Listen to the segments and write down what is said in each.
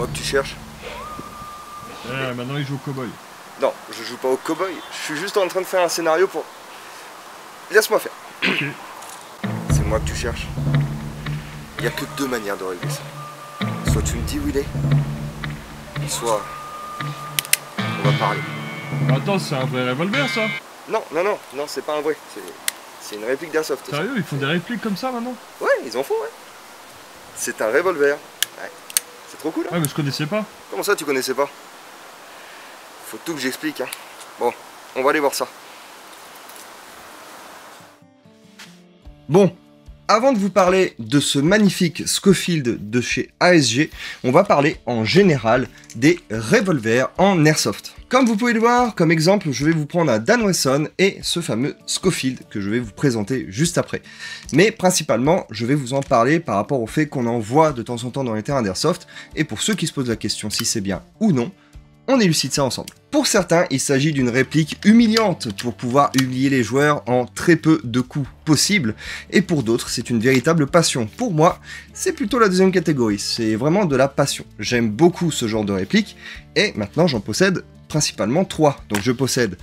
que tu cherches? Maintenant il joue au cow-boy. Non, je joue pas au cow-boy. Je suis juste en train de faire un scénario pour... Laisse-moi faire. Ok. C'est moi que tu cherches. Il n'y a que deux manières de régler ça. Soit tu me dis où il est, soit on va parler. Attends, c'est un vrai revolver ça? Non, c'est pas un vrai. C'est une réplique d'Airsoft. Sérieux, ils font des répliques comme ça maintenant? Ouais, ils en font, ouais. C'est un revolver. Ouais. C'est trop cool, hein. Ouais, mais je connaissais pas. Comment ça, tu connaissais pas? Faut tout que j'explique, hein. Bon, on va aller voir ça. Bon, avant de vous parler de ce magnifique Schofield de chez ASG, on va parler en général des revolvers en airsoft. Comme vous pouvez le voir, comme exemple, je vais vous prendre un Dan Wesson et ce fameux Schofield que je vais vous présenter juste après. Mais principalement, je vais vous en parler par rapport au fait qu'on en voit de temps en temps dans les terrains d'airsoft, et pour ceux qui se posent la question si c'est bien ou non, on élucide ça ensemble. Pour certains, il s'agit d'une réplique humiliante pour pouvoir humilier les joueurs en très peu de coups possibles, et pour d'autres, c'est une véritable passion. Pour moi, c'est plutôt la deuxième catégorie, c'est vraiment de la passion. J'aime beaucoup ce genre de réplique, et maintenant j'en possède principalement 3. Donc je possède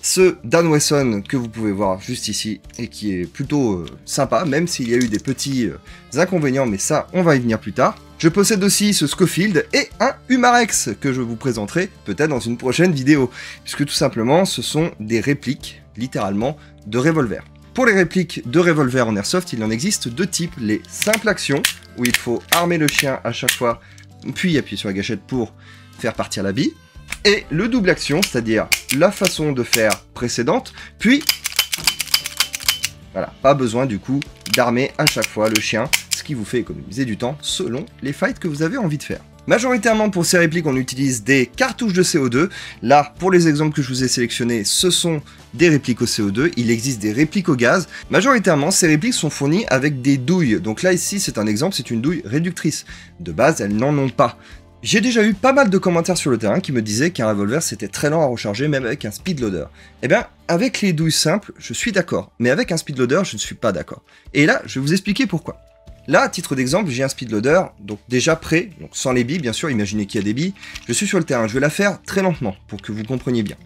ce Dan Wesson que vous pouvez voir juste ici, et qui est plutôt sympa, même s'il y a eu des petits inconvénients, mais ça, on va y venir plus tard. Je possède aussi ce Schofield et un Umarex que je vous présenterai peut-être dans une prochaine vidéo, puisque tout simplement ce sont des répliques, littéralement, de revolver. Pour les répliques de revolver en airsoft, il en existe deux types, les simples actions, où il faut armer le chien à chaque fois, puis appuyer sur la gâchette pour faire partir la bille, et le double action, c'est-à-dire la façon de faire précédente, puis voilà, pas besoin du coup d'armer à chaque fois le chien, ce qui vous fait économiser du temps selon les fights que vous avez envie de faire. Majoritairement pour ces répliques, on utilise des cartouches de CO2. Là, pour les exemples que je vous ai sélectionnés, ce sont des répliques au CO2. Il existe des répliques au gaz. Majoritairement, ces répliques sont fournies avec des douilles. Donc là, ici, c'est un exemple, c'est une douille réductrice. De base, elles n'en ont pas. J'ai déjà eu pas mal de commentaires sur le terrain qui me disaient qu'un revolver c'était très lent à recharger même avec un speed loader. Eh bien, avec les douilles simples, je suis d'accord, mais avec un speed loader, je ne suis pas d'accord. Et là, je vais vous expliquer pourquoi. Là, à titre d'exemple, j'ai un speed loader, donc déjà prêt, donc sans les billes, bien sûr, imaginez qu'il y a des billes. Je suis sur le terrain, je vais la faire très lentement, pour que vous compreniez bien.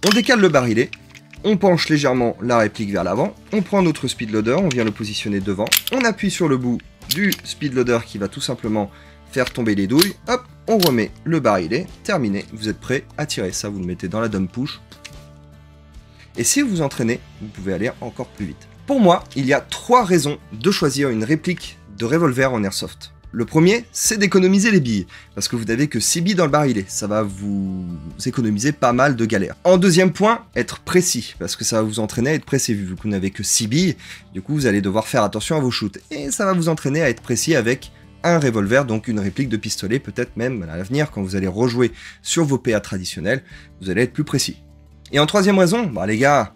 On décale le barillet, on penche légèrement la réplique vers l'avant, on prend notre speed loader, on vient le positionner devant, on appuie sur le bout du speed loader qui va tout simplement faire tomber les douilles, hop, on remet le barillet, terminé, vous êtes prêt à tirer. Ça, vous le mettez dans la dump push. Et si vous vous entraînez, vous pouvez aller encore plus vite. Pour moi, il y a 3 raisons de choisir une réplique de revolver en airsoft. Le premier, c'est d'économiser les billes, parce que vous n'avez que 6 billes dans le barillet, ça va vous économiser pas mal de galères. En deuxième point, être précis, parce que ça va vous entraîner à être précis, vu que vous n'avez que 6 billes, du coup vous allez devoir faire attention à vos shoots, et ça va vous entraîner à être précis avec un revolver, donc une réplique de pistolet, peut-être même à l'avenir, quand vous allez rejouer sur vos PA traditionnels, vous allez être plus précis. Et en troisième raison, bah les gars,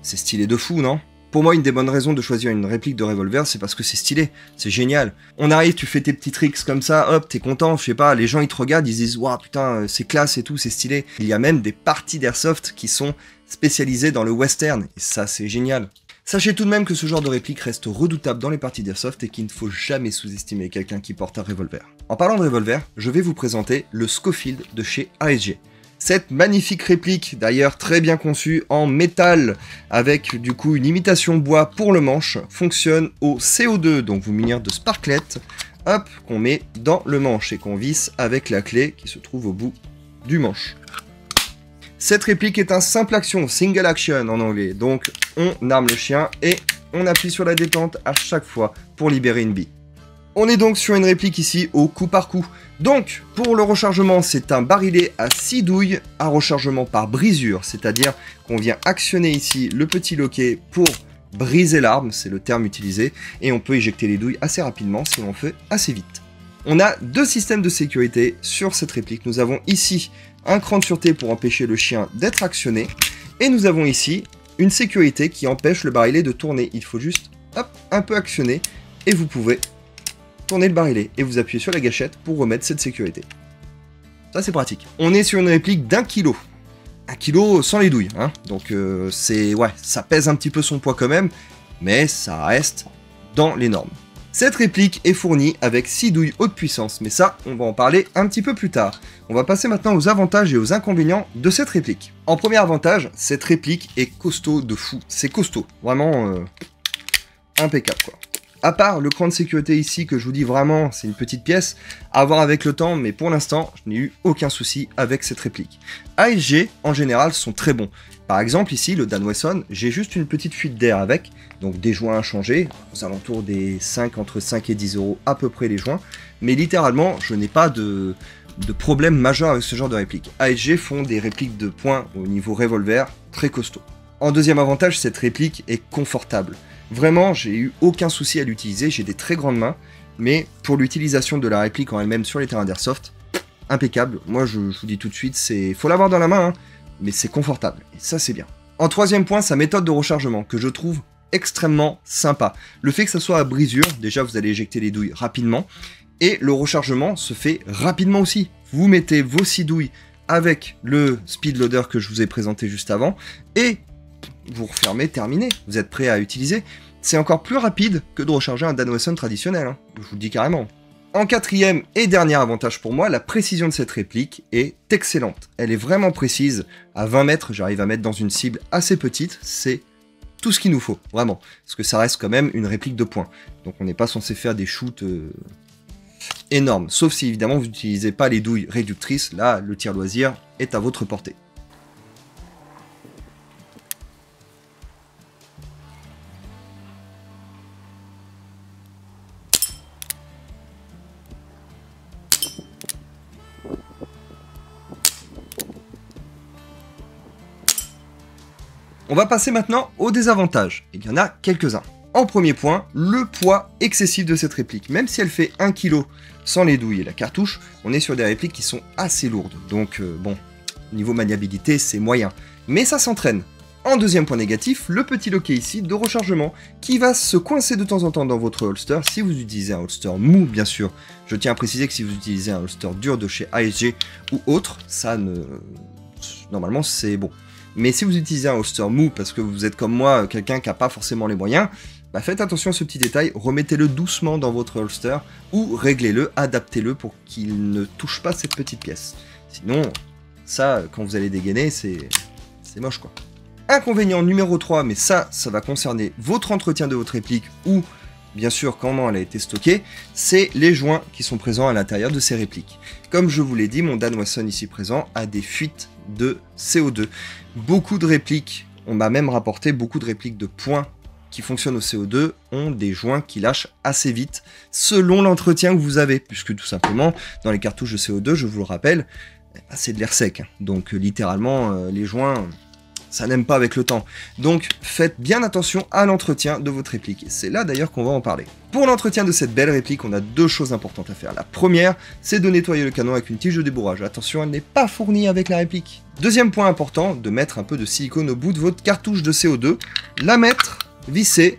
c'est stylé de fou, non ? Pour moi, une des bonnes raisons de choisir une réplique de revolver, c'est parce que c'est stylé, c'est génial. On arrive, tu fais tes petits tricks comme ça, hop, t'es content, je sais pas, les gens ils te regardent, ils disent « Waouh, putain, c'est classe et tout, c'est stylé ». Il y a même des parties d'airsoft qui sont spécialisées dans le western, et ça c'est génial. Sachez tout de même que ce genre de réplique reste redoutable dans les parties d'airsoft et qu'il ne faut jamais sous-estimer quelqu'un qui porte un revolver. En parlant de revolver, je vais vous présenter le Schofield de chez ASG. Cette magnifique réplique, d'ailleurs très bien conçue en métal, avec du coup une imitation bois pour le manche, fonctionne au CO2, donc vous munir de sparklet, hop, qu'on met dans le manche et qu'on visse avec la clé qui se trouve au bout du manche. Cette réplique est un simple action, single action en anglais, donc on arme le chien et on appuie sur la détente à chaque fois pour libérer une bille. On est donc sur une réplique ici au coup par coup. Donc, pour le rechargement, c'est un barillet à 6 douilles à rechargement par brisure, c'est-à-dire qu'on vient actionner ici le petit loquet pour briser l'arme, c'est le terme utilisé, et on peut éjecter les douilles assez rapidement si on fait assez vite. On a 2 systèmes de sécurité sur cette réplique. Nous avons ici un cran de sûreté pour empêcher le chien d'être actionné, et nous avons ici une sécurité qui empêche le barillet de tourner. Il faut juste, hop, un peu actionner, et vous pouvez tourner le barillet et vous appuyez sur la gâchette pour remettre cette sécurité. Ça c'est pratique. On est sur une réplique d'1 kg. 1 kg sans les douilles, hein. Donc c'est ouais, ça pèse un petit peu son poids quand même, mais ça reste dans les normes. Cette réplique est fournie avec 6 douilles haute puissance, mais ça, on va en parler un petit peu plus tard. On va passer maintenant aux avantages et aux inconvénients de cette réplique. En premier avantage, cette réplique est costaud de fou. C'est costaud, vraiment impeccable quoi. À part le cran de sécurité ici, que je vous dis vraiment, c'est une petite pièce, à voir avec le temps, mais pour l'instant, je n'ai eu aucun souci avec cette réplique. ASG, en général, sont très bons. Par exemple, ici, le Dan Wesson, j'ai juste une petite fuite d'air avec, donc des joints à changer, aux alentours des entre 5 et 10 € à peu près les joints, mais littéralement, je n'ai pas de problème majeur avec ce genre de réplique. ASG font des répliques de poing au niveau revolver très costaud. En deuxième avantage, cette réplique est confortable. Vraiment, j'ai eu aucun souci à l'utiliser, j'ai des très grandes mains, mais pour l'utilisation de la réplique en elle-même sur les terrains d'airsoft, impeccable. Moi, je vous dis tout de suite, faut l'avoir dans la main, hein, mais c'est confortable, et ça c'est bien. En troisième point, sa méthode de rechargement, que je trouve extrêmement sympa. Le fait que ça soit à brisure, déjà vous allez éjecter les douilles rapidement, et le rechargement se fait rapidement aussi. Vous mettez vos 6 douilles avec le speed loader que je vous ai présenté juste avant, et vous refermez, terminé, vous êtes prêt à utiliser. C'est encore plus rapide que de recharger un Dan Wesson traditionnel, hein. Je vous le dis carrément. En quatrième et dernier avantage pour moi, la précision de cette réplique est excellente. Elle est vraiment précise, à 20 mètres, j'arrive à mettre dans une cible assez petite, c'est tout ce qu'il nous faut, vraiment. Parce que ça reste quand même une réplique de poing. Donc on n'est pas censé faire des shoots énormes, sauf si évidemment vous n'utilisez pas les douilles réductrices, là le tir loisir est à votre portée. On va passer maintenant aux désavantages. Il y en a quelques-uns. En premier point, le poids excessif de cette réplique. Même si elle fait 1 kg sans les douilles et la cartouche, on est sur des répliques qui sont assez lourdes. Donc bon, niveau maniabilité, c'est moyen. Mais ça s'entraîne. En deuxième point négatif, le petit loquet ici de rechargement qui va se coincer de temps en temps dans votre holster si vous utilisez un holster mou, bien sûr. Je tiens à préciser que si vous utilisez un holster dur de chez ASG ou autre, ça ne... Normalement, c'est bon. Mais si vous utilisez un holster mou parce que vous êtes comme moi, quelqu'un qui n'a pas forcément les moyens, bah faites attention à ce petit détail, remettez-le doucement dans votre holster ou réglez-le, adaptez-le pour qu'il ne touche pas cette petite pièce. Sinon, ça, quand vous allez dégainer, c'est moche quoi. Inconvénient numéro 3, mais ça va concerner votre entretien de votre réplique ou bien sûr comment elle a été stockée, c'est les joints qui sont présents à l'intérieur de ces répliques. Comme je vous l'ai dit, mon Dan Wesson ici présent a des fuites de CO2. Beaucoup de répliques, on m'a même rapporté beaucoup de répliques de poing qui fonctionnent au CO2 ont des joints qui lâchent assez vite selon l'entretien que vous avez, puisque tout simplement dans les cartouches de CO2, je vous le rappelle, c'est de l'air sec, donc littéralement les joints ça n'aime pas avec le temps. Donc faites bien attention à l'entretien de votre réplique. Et c'est là d'ailleurs qu'on va en parler. Pour l'entretien de cette belle réplique, on a deux choses importantes à faire. La première, c'est de nettoyer le canon avec une tige de débourrage. Attention, elle n'est pas fournie avec la réplique. Deuxième point important, de mettre un peu de silicone au bout de votre cartouche de CO2, la mettre, visser,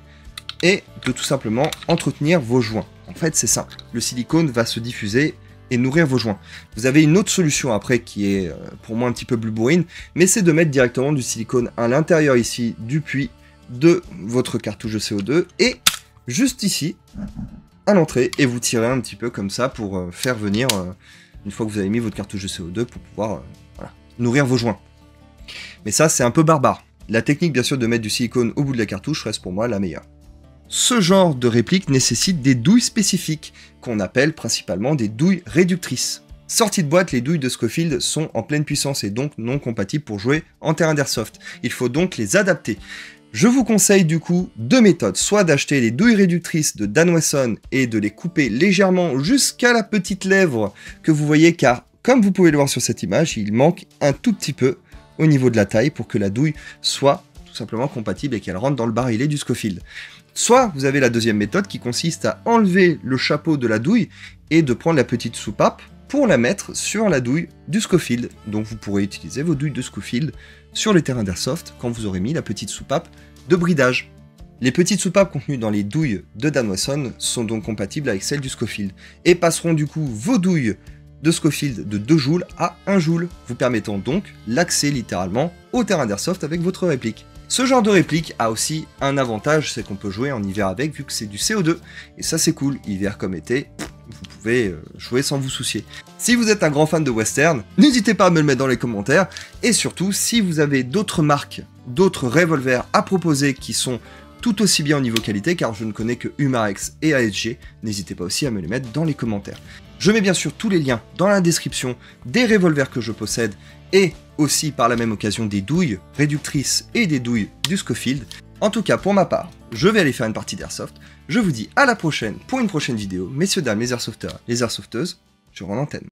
et de tout simplement entretenir vos joints. En fait, c'est simple. Le silicone va se diffuser et nourrir vos joints. Vous avez une autre solution après qui est pour moi un petit peu plus bourrine, mais c'est de mettre directement du silicone à l'intérieur ici du puits de votre cartouche de CO2 et juste ici à l'entrée et vous tirez un petit peu comme ça pour faire venir, une fois que vous avez mis votre cartouche de CO2 pour pouvoir voilà, nourrir vos joints. Mais ça c'est un peu barbare. La technique bien sûr de mettre du silicone au bout de la cartouche reste pour moi la meilleure. Ce genre de réplique nécessite des douilles spécifiques, qu'on appelle principalement des douilles réductrices. Sorties de boîte, les douilles de Schofield sont en pleine puissance et donc non compatibles pour jouer en terrain d'airsoft. Il faut donc les adapter. Je vous conseille du coup deux méthodes, soit d'acheter les douilles réductrices de Dan Wesson et de les couper légèrement jusqu'à la petite lèvre que vous voyez, car comme vous pouvez le voir sur cette image, il manque un tout petit peu au niveau de la taille pour que la douille soit tout simplement compatible et qu'elle rentre dans le barillet du Schofield. Soit vous avez la deuxième méthode qui consiste à enlever le chapeau de la douille et de prendre la petite soupape pour la mettre sur la douille du Schofield. Donc vous pourrez utiliser vos douilles de Schofield sur les terrains d'airsoft quand vous aurez mis la petite soupape de bridage. Les petites soupapes contenues dans les douilles de Dan Wesson sont donc compatibles avec celles du Schofield et passeront du coup vos douilles de Schofield de 2 joules à 1 joule, vous permettant donc l'accès littéralement au terrain d'airsoft avec votre réplique. Ce genre de réplique a aussi un avantage, c'est qu'on peut jouer en hiver avec, vu que c'est du CO2. Et ça c'est cool, hiver comme été, vous pouvez jouer sans vous soucier. Si vous êtes un grand fan de western, n'hésitez pas à me le mettre dans les commentaires. Et surtout, si vous avez d'autres marques, d'autres revolvers à proposer qui sont tout aussi bien au niveau qualité, car je ne connais que Umarex et ASG, n'hésitez pas aussi à me les mettre dans les commentaires. Je mets bien sûr tous les liens dans la description des revolvers que je possède, et aussi par la même occasion des douilles réductrices et des douilles du Schofield. En tout cas, pour ma part, je vais aller faire une partie d'airsoft. Je vous dis à la prochaine pour une prochaine vidéo. Messieurs, dames, les airsofters, les airsofteuses, je rends l'antenne.